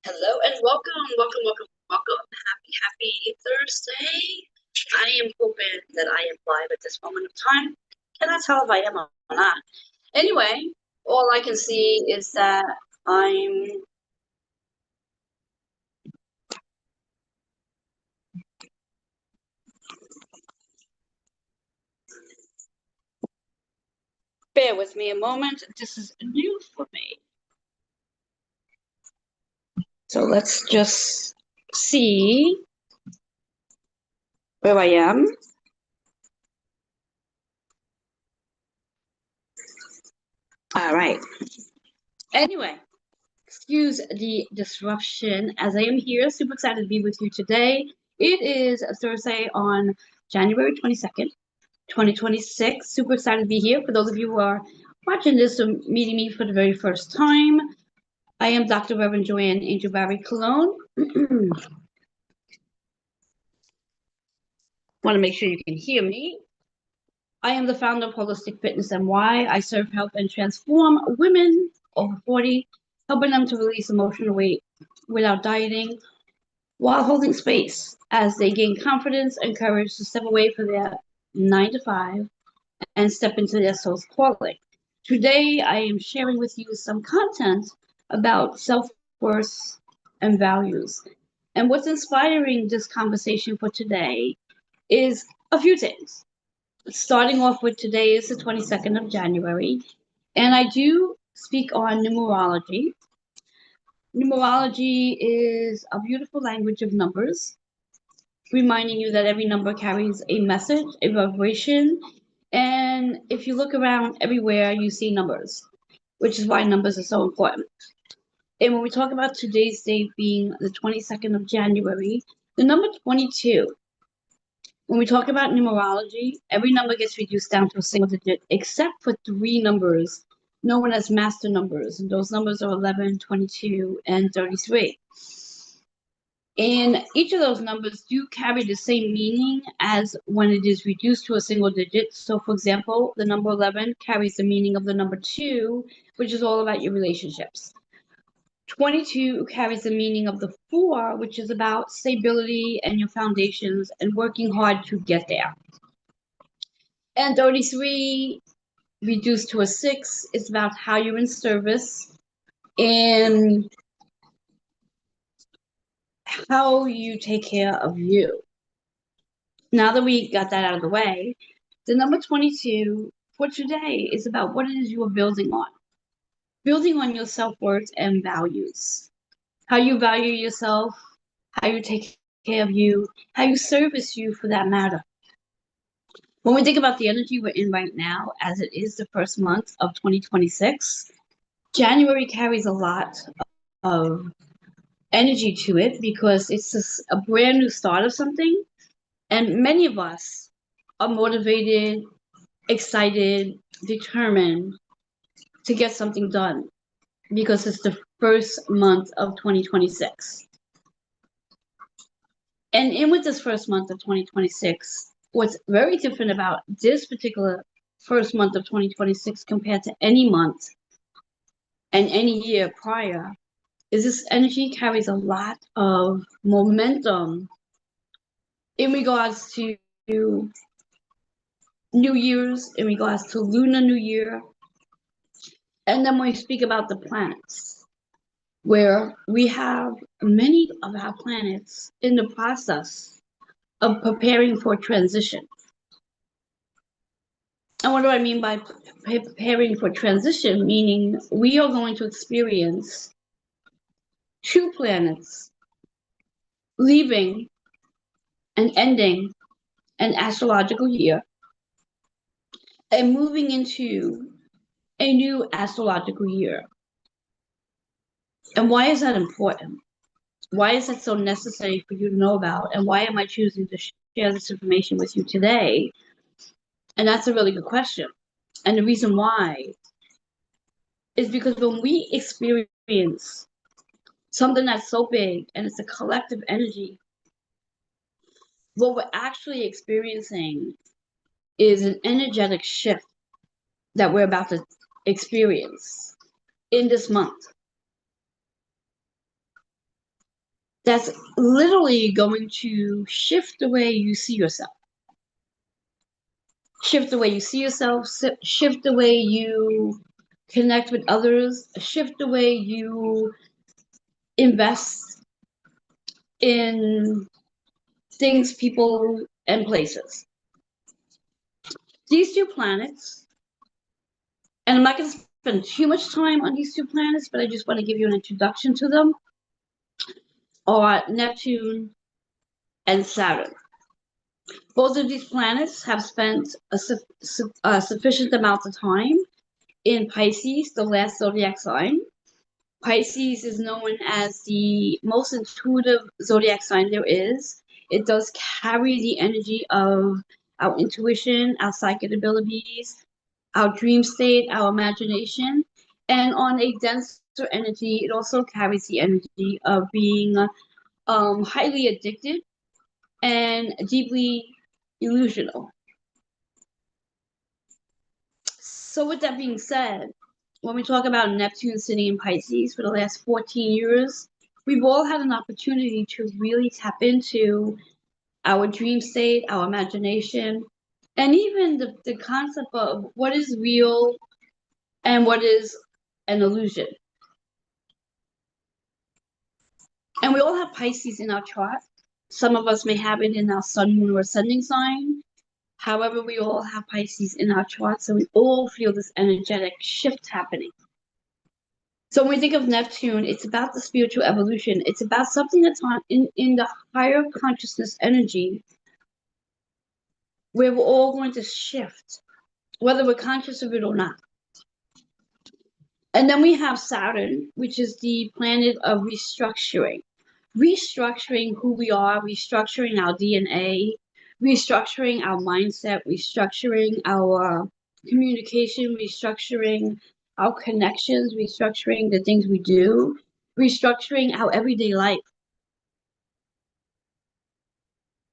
Hello and welcome. Happy Thursday. I am hoping that I am live at this moment of time. Cannot tell if I am or not. Anyway, all I can see is that I'm bear with me a moment. This is new for me. So let's just see where I am. All right. Anyway, excuse the disruption as I am here. Super excited to be with you today. It is a Thursday on January 22nd, 2026. Super excited to be here. For those of you who are watching this or meeting me for the very first time, I am Dr. Reverend Joanne Angel Barry Cologne. Want to make sure you can hear me. I am the founder of Holistic Fitness NY. I serve, help, and transform women over 40, helping them to release emotional weight without dieting while holding space as they gain confidence and courage to step away from their 9 to 5 and step into their soul's calling. Today, I am sharing with you some content about self-worth and values. And what's inspiring this conversation for today is a few things. Starting off with today is the 22nd of January, and I do speak on numerology. Numerology is a beautiful language of numbers, reminding you that every number carries a message, a vibration, and if you look around everywhere, you see numbers, which is why numbers are so important. And when we talk about today's date being the 22nd of January, the number 22, when we talk about numerology, every number gets reduced down to a single digit, except for three numbers known as master numbers. And those numbers are 11, 22, and 33. And each of those numbers do carry the same meaning as when it is reduced to a single digit. So, for example, the number 11 carries the meaning of the number 2, which is all about your relationships. 22 carries the meaning of the 4, which is about stability and your foundations and working hard to get there. And 33 reduced to a 6 is about how you're in service and how you take care of you. Now that we got that out of the way, the number 22 for today is about what it is you are building on. Building on your self-worth and values. How you value yourself, how you take care of you, how you service you for that matter. When we think about the energy we're in right now, as it is the first month of 2026, January carries a lot of energy to it because it's a brand new start of something. And many of us are motivated, excited, determined to get something done because it's the first month of 2026. And in with this first month of 2026, what's very different about this particular first month of 2026 compared to any month and any year prior is this energy carries a lot of momentum in regards to New Year's, in regards to Lunar New Year. And then when we speak about the planets, where we have many of our planets in the process of preparing for transition. And what do I mean by preparing for transition? Meaning we are going to experience two planets leaving and ending an astrological year and moving into a new astrological year. And why is that important? Why is that so necessary for you to know about? And why am I choosing to share this information with you today? And that's a really good question. And the reason why is because when we experience something that's so big and it's a collective energy, what we're actually experiencing is an energetic shift that we're about to experience in this month. that's literally going to shift the way you see yourself. Shift the way you see yourself, shift the way you connect with others, shift the way you invest in things, people, and places. These two planets, and I'm not going to spend too much time on these two planets, but I just want to give you an introduction to them, are Neptune and Saturn. Both of these planets have spent a sufficient amount of time in Pisces, the last zodiac sign. Pisces is known as the most intuitive zodiac sign there is. It does carry the energy of our intuition, our psychic abilities, our dream state, our imagination. And on a denser energy, it also carries the energy of being highly addicted and deeply illusional. So with that being said, when we talk about Neptune sitting in Pisces for the last 14 years, we've all had an opportunity to really tap into our dream state, our imagination, and even the concept of what is real and what is an illusion. And we all have Pisces in our chart. Some of us may have it in our sun, moon, or ascending sign. However, we all have Pisces in our chart, so we all feel this energetic shift happening. So when we think of Neptune, it's about the spiritual evolution. It's about something that's on in the higher consciousness energy, where we're all going to shift, whether we're conscious of it or not. And then we have Saturn, which is the planet of restructuring. Restructuring who we are, restructuring our DNA, restructuring our mindset, restructuring our communication, restructuring our connections, restructuring the things we do, restructuring our everyday life.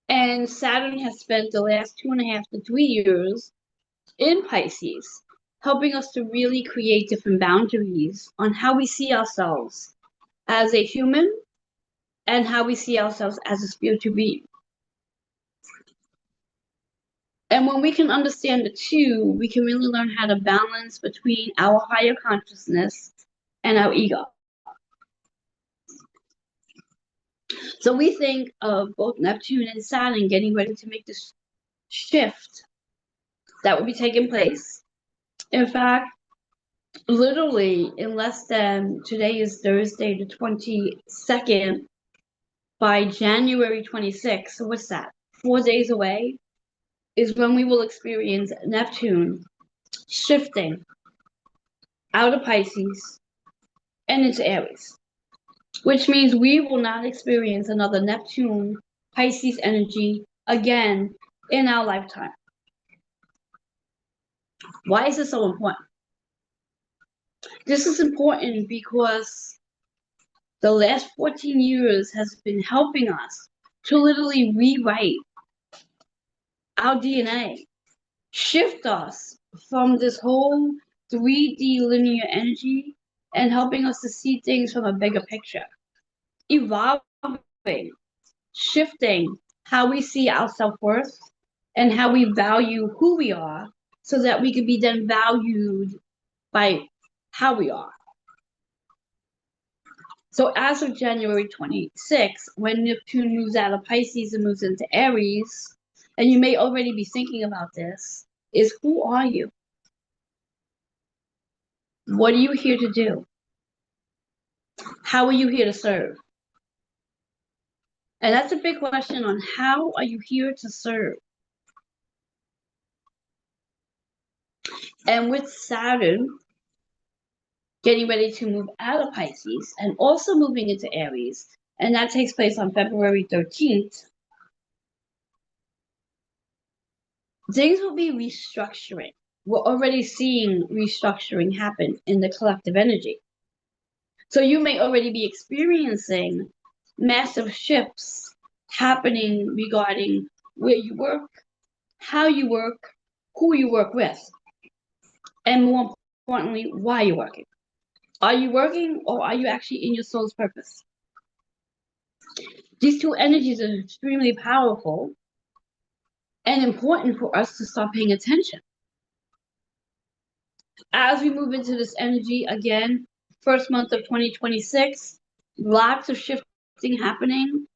And Saturn has spent the last 2.5 to 3 years in Pisces, helping us to really create different boundaries on how we see ourselves as a human and how we see ourselves as a spiritual being. And when we can understand the two, we can really learn how to balance between our higher consciousness and our ego. So we think of both Neptune and Saturn getting ready to make this shift that will be taking place. In fact, literally in less than, today is Thursday the 22nd, by January 26th, so what's that, 4 days away, is when we will experience Neptune shifting out of Pisces and into Aries, which means we will not experience another Neptune Pisces energy again in our lifetime. Why is this so important? This is important because the last 14 years has been helping us to literally rewrite our DNA, shift us from this whole 3D linear energy and helping us to see things from a bigger picture, evolving, shifting how we see our self-worth and how we value who we are so that we can be then valued by how we are. So as of January 26th, when Neptune moves out of Pisces and moves into Aries, and you may already be thinking about this, is who are you? What are you here to do? How are you here to serve? And that's a big question on how are you here to serve? And with Saturn getting ready to move out of Pisces and also moving into Aries, and that takes place on February 13th, things will be restructuring. We're already seeing restructuring happen in the collective energy. So you may already be experiencing massive shifts happening regarding where you work, how you work, who you work with, and more importantly, why you're working. Are you working or are you actually in your soul's purpose? These two energies are extremely powerful and important for us to start paying attention. As we move into this energy again, first month of 2026, lots of shifting happening.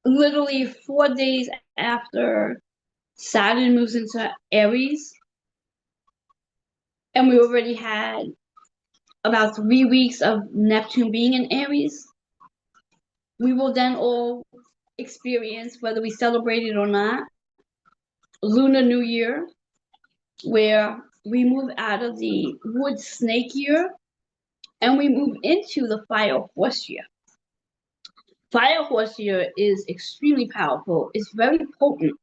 Literally 4 days after Saturn moves into Aries, and we already had about 3 weeks of Neptune being in Aries, we will then all experience, whether we celebrate it or not, Lunar New Year, where we move out of the wood snake year and we move into the fire horse year. Fire horse year is extremely powerful. It's very potent.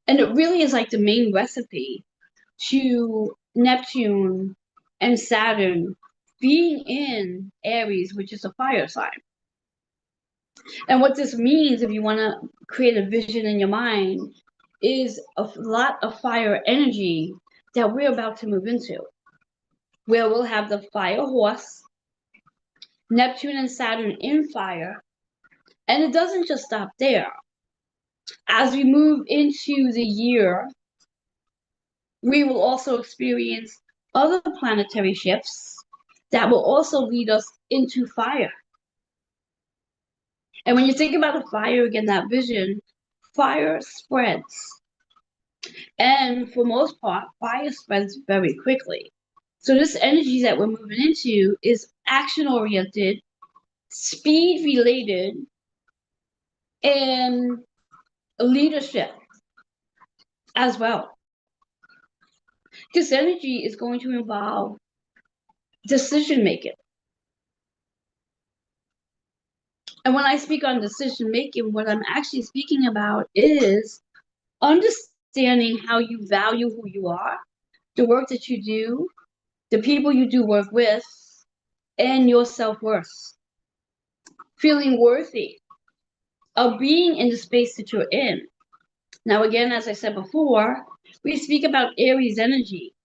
And it really is like the main recipe to Neptune and Saturn being in Aries, which is a fire sign. And what this means, if you want to create a vision in your mind, is a lot of fire energy that we're about to move into, where we'll have the fire horse, Neptune and Saturn in fire. And it doesn't just stop there. As we move into the year, we will also experience other planetary shifts that will also lead us into fire. And when you think about the fire, again, that vision, fire spreads. And for most part, fire spreads very quickly. So this energy that we're moving into is action-oriented, speed-related, and leadership as well. This energy is going to involve decision-making. And when I speak on decision-making, what I'm actually speaking about is understanding how you value who you are, the work that you do, the people you do work with, and your self-worth. Feeling worthy of being in the space that you're in. Now, again, as I said before, we speak about Aries energy.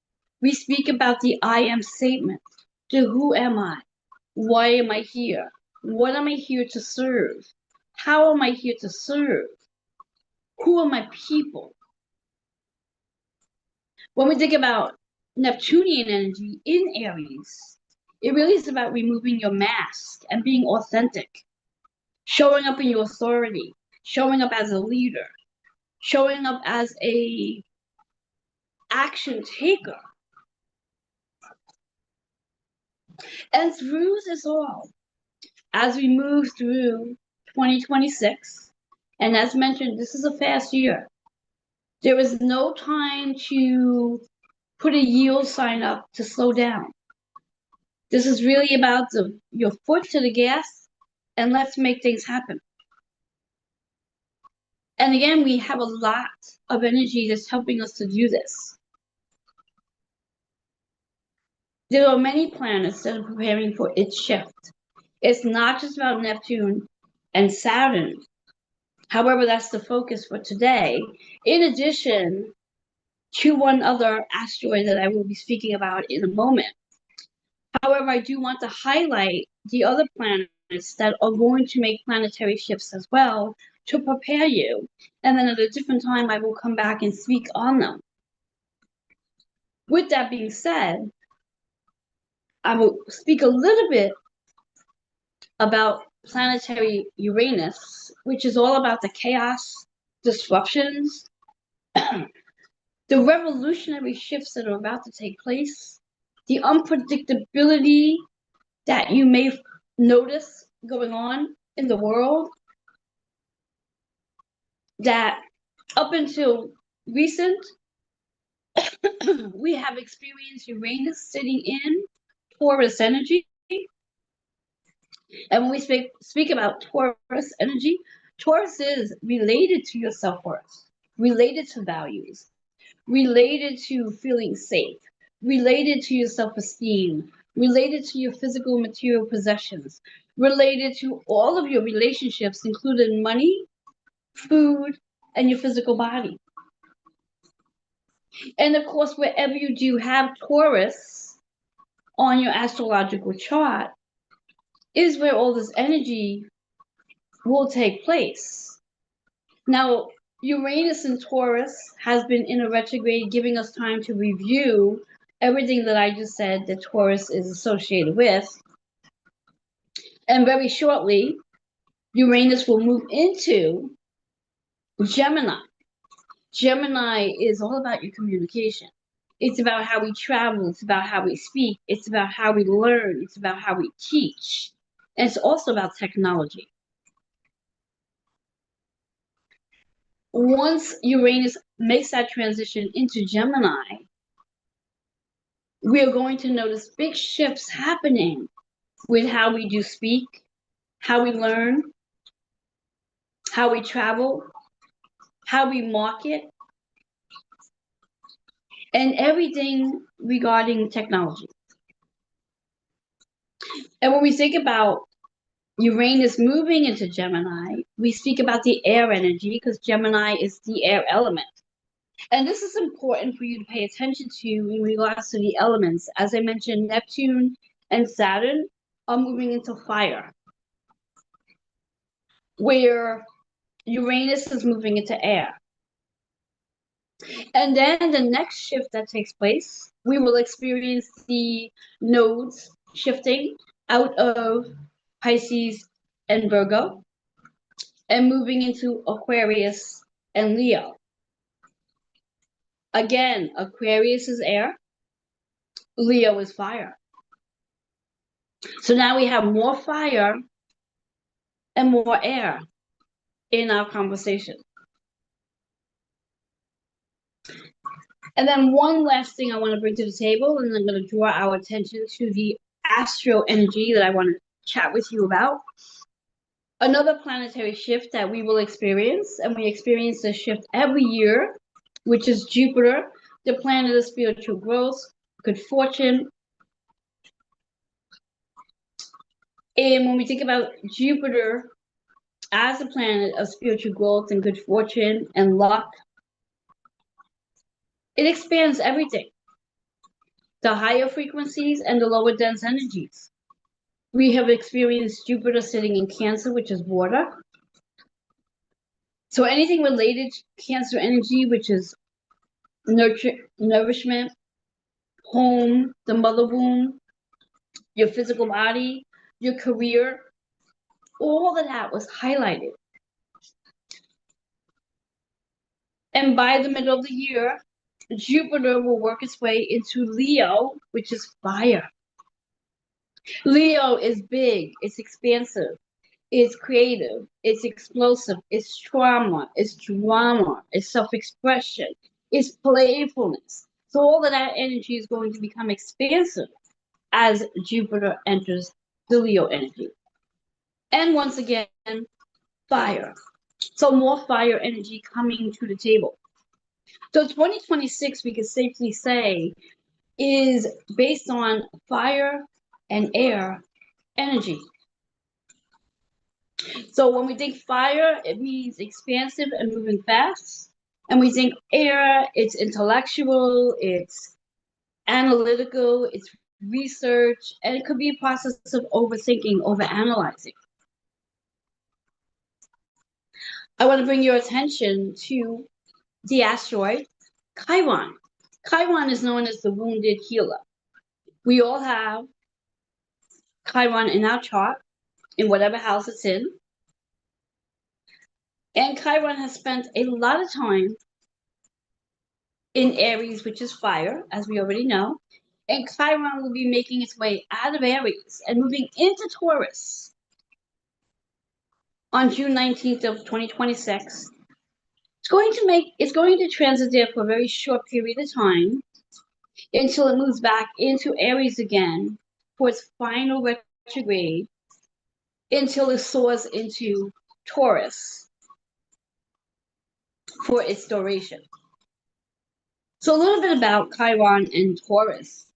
We speak about the I am statement. To who am I? Why am I here? What am I here to serve? How am I here to serve? Who are my people? When we think about Neptunian energy in Aries, it really is about removing your mask and being authentic, showing up in your authority, showing up as a leader, showing up as a action taker. And through this all, as we move through 2026, and as mentioned, this is a fast year. There is no time to put a yield sign up to slow down. This is really about your foot to the gas and let's make things happen. And again, we have a lot of energy that's helping us to do this. There are many planets that are preparing for its shift. It's not just about Neptune and Saturn. However, that's the focus for today. In addition to one other asteroid that I will be speaking about in a moment. However, I do want to highlight the other planets that are going to make planetary shifts as well to prepare you. And then at a different time, I will come back and speak on them. With that being said, I will speak a little bit about planetary Uranus, which is all about the chaos, disruptions, the revolutionary shifts that are about to take place, the unpredictability that you may notice going on in the world, that up until recent, we have experienced Uranus sitting in Taurus energy. And when we speak about Taurus energy, Taurus is related to your self-worth, related to values, related to feeling safe, related to your self-esteem, related to your physical material possessions, related to all of your relationships, including money, food, and your physical body. And of course, wherever you do have Taurus on your astrological chart, is where all this energy will take place. Now, Uranus in Taurus has been in a retrograde, giving us time to review everything that I just said that Taurus is associated with. And very shortly, Uranus will move into Gemini. Gemini is all about your communication. It's about how we travel. It's about how we speak. It's about how we learn. It's about how we teach. And it's also about technology. Once Uranus makes that transition into Gemini, we are going to notice big shifts happening with how we do speak, how we learn, how we travel, how we market, and everything regarding technology. And when we think about Uranus moving into Gemini, we speak about the air energy because Gemini is the air element. And this is important for you to pay attention to in regards to the elements. As I mentioned, Neptune and Saturn are moving into fire, where Uranus is moving into air. And then the next shift that takes place, we will experience the nodes shifting out of Pisces and Virgo and moving into Aquarius and Leo. Again, Aquarius is air, Leo is fire. So now we have more fire and more air in our conversation. And then one last thing I want to bring to the table, and I'm going to draw our attention to the astro energy that I want to chat with you about. Another planetary shift that we will experience, and we experience this shift every year, which is Jupiter, the planet of spiritual growth, good fortune. And when we think about Jupiter as a planet of spiritual growth and good fortune and luck, it expands everything, the higher frequencies and the lower dense energies. We have experienced Jupiter sitting in Cancer, which is water. So anything related to Cancer energy, which is nourishment, home, the mother womb, your physical body, your career, all of that was highlighted. And by the middle of the year, Jupiter will work its way into Leo, which is fire. Leo is big, it's expansive, it's creative, it's explosive, it's trauma, it's drama, it's self-expression, it's playfulness. So all of that energy is going to become expansive as Jupiter enters the Leo energy. And once again, fire. So more fire energy coming to the table. So 2026, we can safely say, is based on fire and air energy. So when we think fire, it means expansive and moving fast. And we think air, it's intellectual, it's analytical, it's research, and it could be a process of overthinking, overanalyzing. I want to bring your attention to the asteroid Chiron. Chiron is known as the wounded healer. We all have Chiron in our chart, in whatever house it's in. And Chiron has spent a lot of time in Aries, which is fire, as we already know. And Chiron will be making its way out of Aries and moving into Taurus on June 19th of 2026. It's going to transit there for a very short period of time until it moves back into Aries again for its final retrograde until it soars into Taurus for its duration. So a little bit about Chiron and Taurus.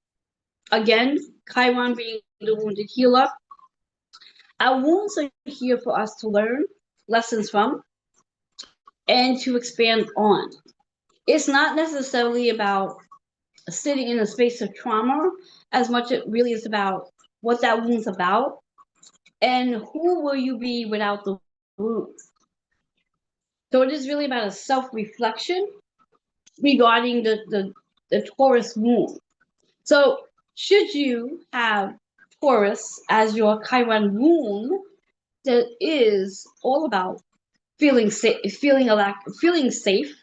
Again, Chiron being the wounded healer. Our wounds are here for us to learn lessons from and to expand on. It's not necessarily about sitting in a space of trauma as much it really is about what that wound's about And who will you be without the moon? So it is really about a self-reflection regarding the Taurus moon. So should you have Taurus as your Chiron moon, that is all about feeling safe, feeling safe,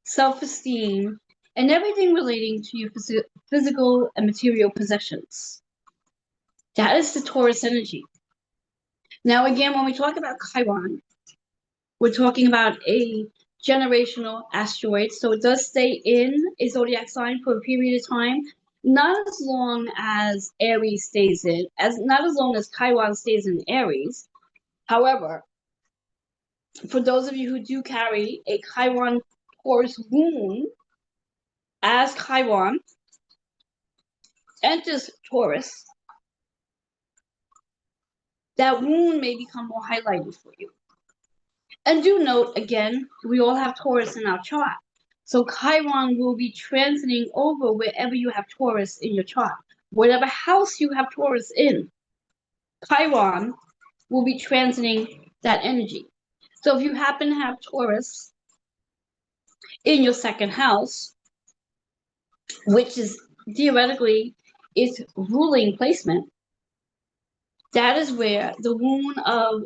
self-esteem, and everything relating to your physical and material possessions. That is the Taurus energy. Now, again, when we talk about Chiron, we're talking about a generational asteroid, so it does stay in a zodiac sign for a period of time, not as long as Aries stays in, as not as long as Chiron stays in Aries. However, for those of you who do carry a Chiron Taurus moon, as Chiron enters Taurus, that moon may become more highlighted for you. And do note, again, we all have Taurus in our chart. So Chiron will be transiting over wherever you have Taurus in your chart. Whatever house you have Taurus in, Chiron will be transiting that energy. So if you happen to have Taurus in your second house, which is theoretically its ruling placement, that is where the moon of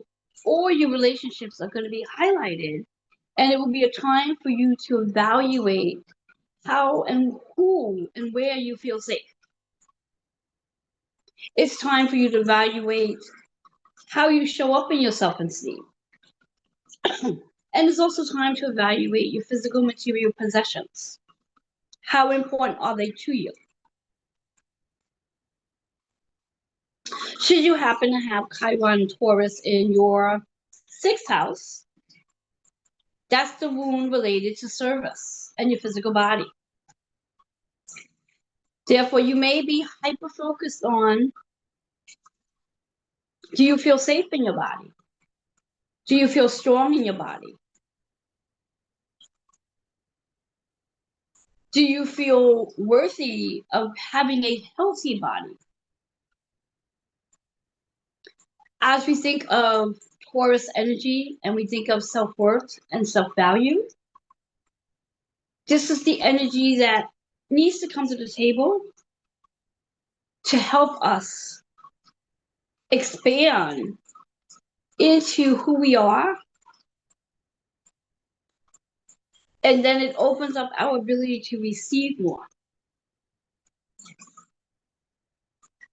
all your relationships are going to be highlighted. And it will be a time for you to evaluate how and who and where you feel safe. It's time for you to evaluate how you show up in your self-esteem. And it's also time to evaluate your physical material possessions. How important are they to you? Should you happen to have Chiron Taurus in your sixth house, that's the wound related to service and your physical body. Therefore, you may be hyper-focused on, do you feel safe in your body? Do you feel strong in your body? Do you feel worthy of having a healthy body? As we think of Taurus energy and we think of self-worth and self-value, this is the energy that needs to come to the table to help us expand into who we are. And then it opens up our ability to receive more.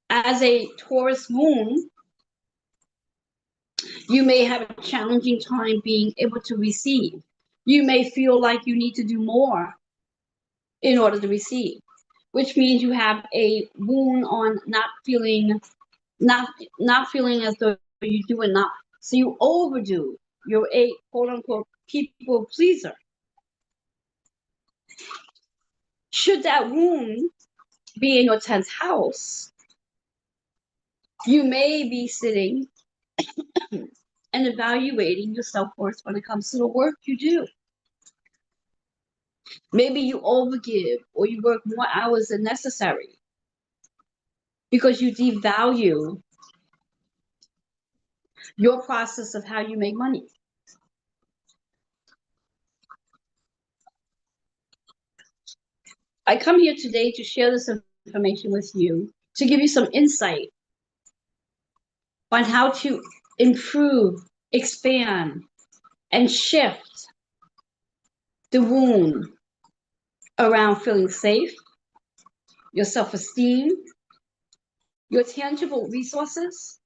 As a Taurus moon, you may have a challenging time being able to receive. You may feel like you need to do more in order to receive, which means you have a wound on not feeling as though you do enough. So you overdo. You're a quote unquote people pleaser. Should that wound be in your 10th house, you may be sitting and evaluating your self-worth when it comes to the work you do. Maybe you overgive or you work more hours than necessary because you devalue your process of how you make money. I come here today to share this information with you, to give you some insight on how to improve, expand, and shift the wound around feeling safe, your self-esteem, your tangible resources,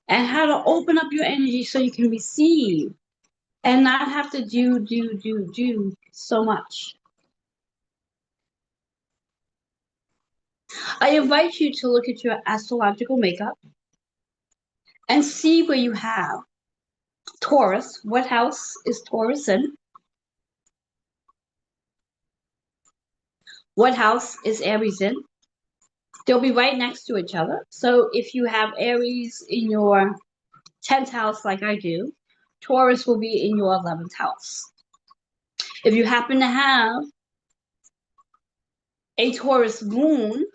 and how to open up your energy so you can receive and not have to do so much. I invite you to look at your astrological makeup and see where you have Taurus. What house is Taurus in? What house is Aries in? They'll be right next to each other. So if you have Aries in your 10th house, like I do, Taurus will be in your 11th house. If you happen to have a Taurus moon,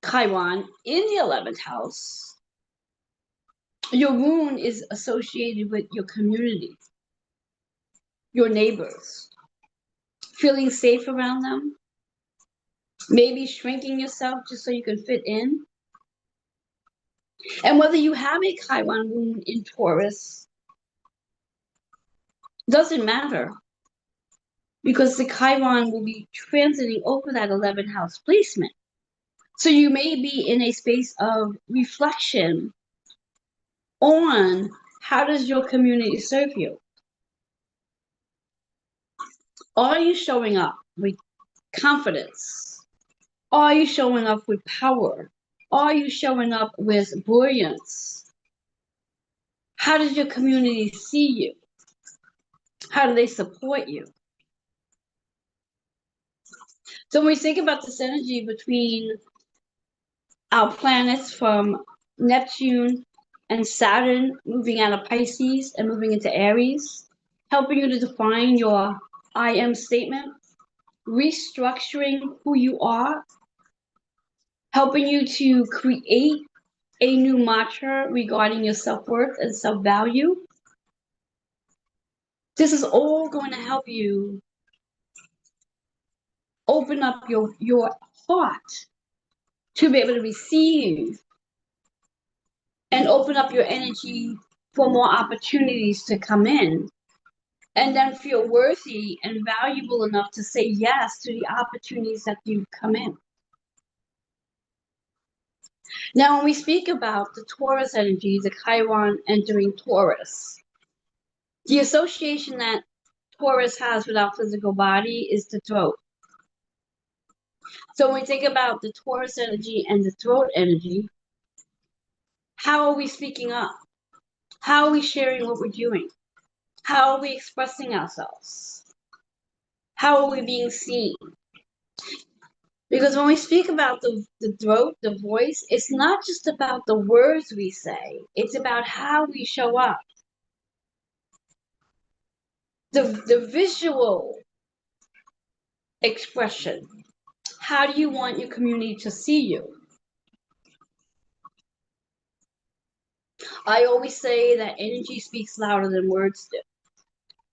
Chiron, in the 11th house, Your wound is associated with your community, your neighbors, feeling safe around them, maybe shrinking yourself just so you can fit in. And whether you have a Chiron wound in Taurus doesn't matter, because the Chiron will be transiting over that 11th house placement. So you may be in a space of reflection on how does your community serve you? Are you showing up with confidence? Are you showing up with power? Are you showing up with brilliance? How does your community see you? How do they support you? So when we think about this energy between our planets from Neptune and Saturn moving out of Pisces and moving into Aries, helping you to define your I am statement, restructuring who you are, helping you to create a new mantra regarding your self-worth and self-value. This is all going to help you open up your heart to be able to receive and open up your energy for more opportunities to come in, and then feel worthy and valuable enough to say yes to the opportunities that do come in. Now, when we speak about the Taurus energy, the Chiron entering Taurus, the association that Taurus has with our physical body is the throat. So when we think about the Taurus energy and the throat energy, how are we speaking up? How are we sharing what we're doing? How are we expressing ourselves? How are we being seen? Because when we speak about the throat, the voice, it's not just about the words we say, it's about how we show up. The visual expression. How do you want your community to see you? I always say that energy speaks louder than words do.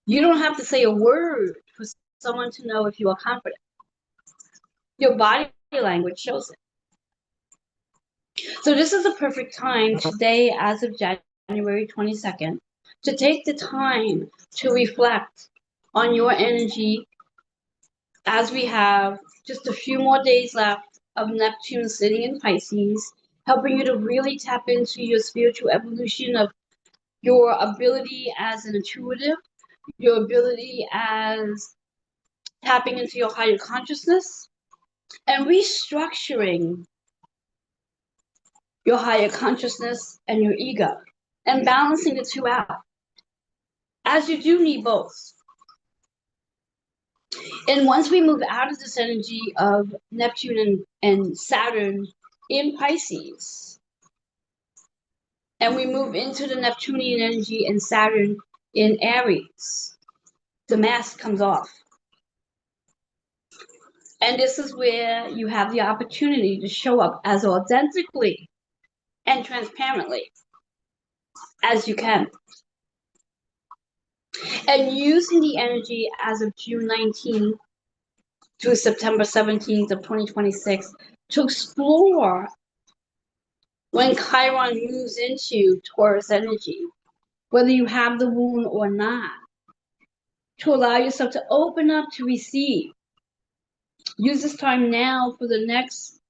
You don't have to say a word for someone to know if you are confident. Your body language shows it. So this is a perfect time today, as of January 22nd, to take the time to reflect on your energy, as we have just a few more days left of Neptune sitting in Pisces, helping you to really tap into your spiritual evolution of your ability as an intuitive, your ability as tapping into your higher consciousness, and restructuring your higher consciousness and your ego, and balancing the two out, as you do need both. And once we move out of this energy of Neptune and Saturn in Pisces, and we move into the Neptunian energy and Saturn in Aries, the mask comes off. And this is where you have the opportunity to show up as authentically and transparently as you can. And using the energy as of June 19th to September 17th of 2026 to explore when Chiron moves into Taurus energy, whether you have the wound or not, to allow yourself to open up to receive. Use this time now for the next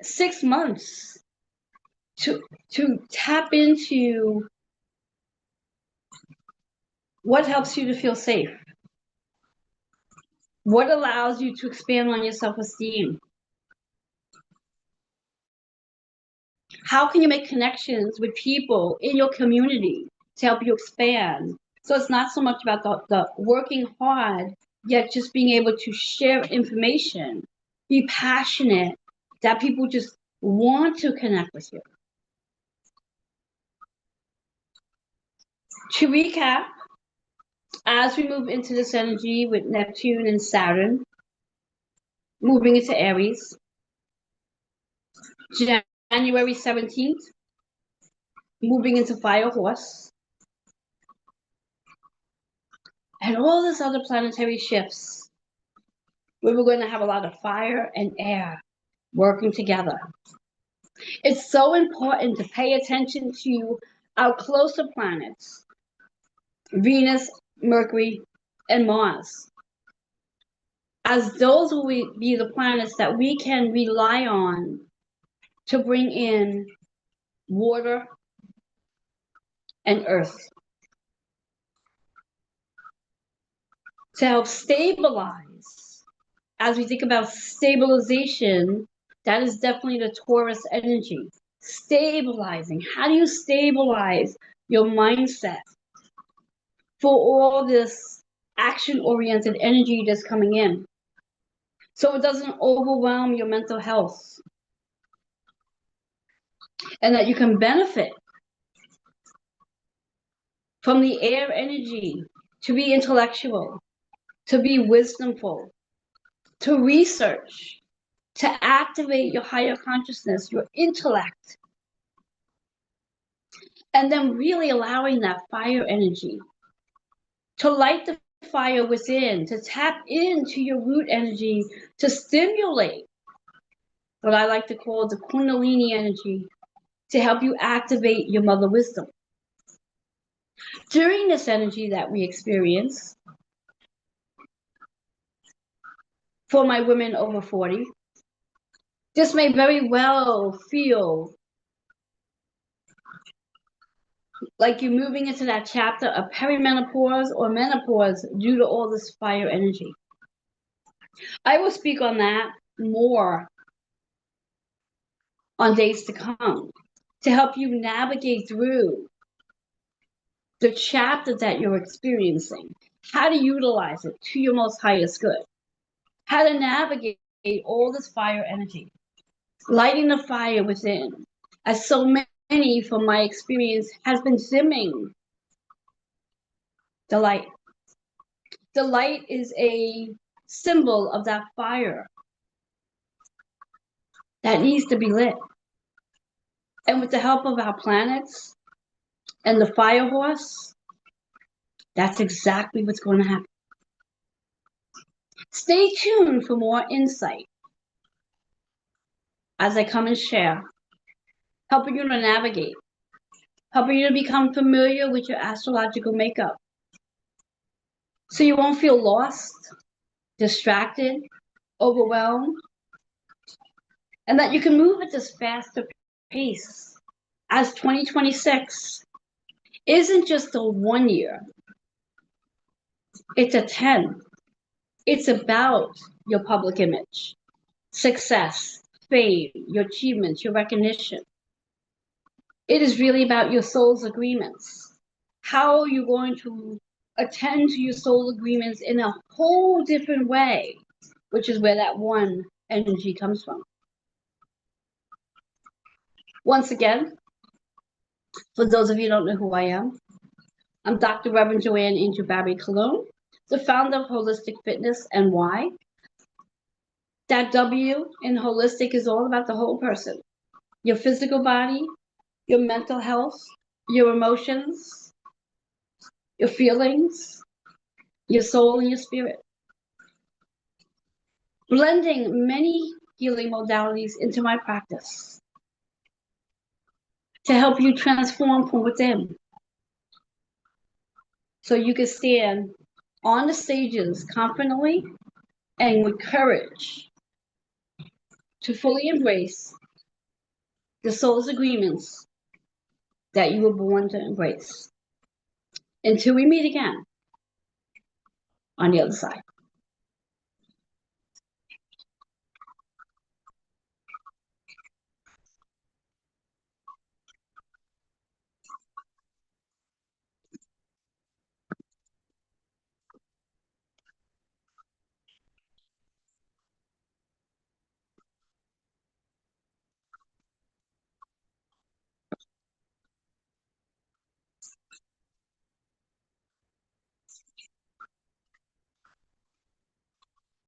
6 months to tap into what helps you to feel safe, what allows you to expand on your self-esteem. How can you make connections with people in your community to help you expand? So it's not so much about the working hard, yet just being able to share information, be passionate, that people just want to connect with you. To recap, as we move into this energy with Neptune and Saturn, moving into Aries, January 17th, moving into Fire Horse, and all this other planetary shifts, where we're going to have a lot of fire and air working together. It's so important to pay attention to our closer planets, Venus, Mercury, and Mars, as those will be the planets that we can rely on to bring in water and earth, to help stabilize. As we think about stabilization, that is definitely the Taurus energy. Stabilizing. How do you stabilize your mindset for all this action-oriented energy that's coming in, so it doesn't overwhelm your mental health, and that you can benefit from the air energy to be intellectual, to be wisdomful, to research, to activate your higher consciousness, your intellect, and then really allowing that fire energy to light the fire within, to tap into your root energy, to stimulate what I like to call the Kundalini energy, to help you activate your mother wisdom. During this energy that we experience, for my women over 40, this may very well feel like you're moving into that chapter of perimenopause or menopause due to all this fire energy. I will speak on that more on days to come to help you navigate through the chapter that you're experiencing, how to utilize it to your most highest good, how to navigate all this fire energy, lighting the fire within, as so many from my experience has been dimming the light. The light is a symbol of that fire that needs to be lit. And with the help of our planets and the Fire Horse, that's exactly what's going to happen. Stay tuned for more insight as I come and share, helping you to navigate, helping you to become familiar with your astrological makeup, so you won't feel lost, distracted, overwhelmed, and that you can move at this faster pace, as 2026 isn't just a 1 year, it's a 10. It's about your public image, success, fame, your achievements, your recognition. It is really about your soul's agreements. How are you going to attend to your soul agreements in a whole different way, which is where that one energy comes from. Once again, for those of you who don't know who I am, I'm Dr. Reverend Joanne Angel Barry Cologne, the founder of Holistic Fitness and Why. That W in holistic is all about the whole person, your physical body, your mental health, your emotions, your feelings, your soul, and your spirit. Blending many healing modalities into my practice to help you transform from within, so you can stand on the stages confidently and with courage to fully embrace the soul's agreements that you were born to embrace. Until we meet again on the other side.